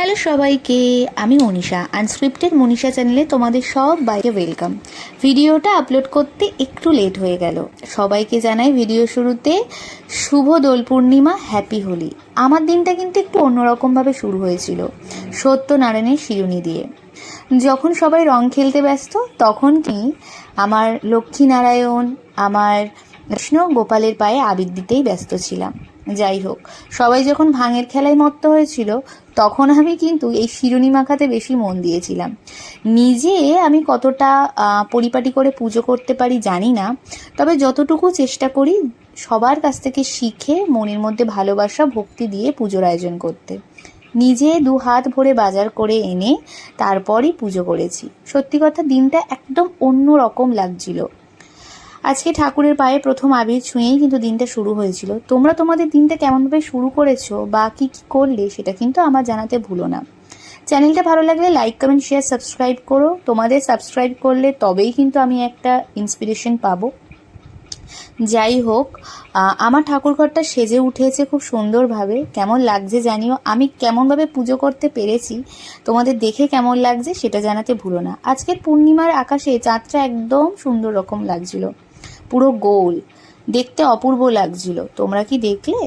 Hello সবাইকে, আমি Manisha. Unscripted Manisha চ্যানেলে তোমাদের সবাইকে ওয়েলকাম। ভিডিওটা আপলোড করতে একটু লেট হয়ে গেল। সবাইকে জানাই ভিডিও শুরুতে শুভ দোল পূর্ণিমা, হ্যাপি হোলি। আমার দিনটা কিন্তু একটু অন্যরকমভাবে শুরু হয়েছিল সত্যনারায়ণের শিরুনি দিয়ে। যখন সবাই রং খেলতে ব্যস্ত, তখন কি আমার লক্ষ্মীনারায়ণ, আমার কৃষ্ণ গোপালের পায়ে আবির দিতেই ব্যস্ত ছিলাম। যাই হোক, সবাই যখন ভাঙের খেলায় মত্ত হয়েছিল, তখন আমি কিন্তু এই শিরুনি মাখাতে বেশি মন দিয়েছিলাম। নিজে আমি কতটা পরিপাটি করে পুজো করতে পারি জানি না, তবে যতটুকু চেষ্টা করি সবার কাছ থেকে শিখে মনের মধ্যে ভালোবাসা ভক্তি দিয়ে পুজোর আয়োজন করতে। নিজে 2 হাত ভরে বাজার করে এনে তারপরই পুজো করেছি। সত্যি কথা, দিনটা একদম অন্য রকম লাগছিল। আজকে ঠাকুরের পায়ে প্রথম আবির ছুঁয়েই কিন্তু দিনটা শুরু হয়েছিল। তোমরা তোমাদের দিনটা কেমনভাবে শুরু করেছো বা কি কি করলে, সেটা কিন্তু আমার জানাতে ভুলো না। চ্যানেলটা ভালো লাগলে লাইক, কমেন্ট, শেয়ার, সাবস্ক্রাইব করো। তোমাদের সাবস্ক্রাইব করলে তবেই কিন্তু আমি একটা ইন্সপিরেশন পাবো। যাই হোক, আমার ঠাকুরঘরটা সেজে উঠেছে খুব সুন্দরভাবে। কেমন লাগছে জানিও। আমি কেমনভাবে পুজো করতে পেরেছি, তোমাদের দেখে কেমন লাগছে সেটা জানাতে ভুলো না। আজকের পূর্ণিমার আকাশে চাঁদটা একদম সুন্দর রকম লাগছিল, পুরো গোল, দেখতে অপূর্ব লাগছিল। তোমরা কি দেখলে?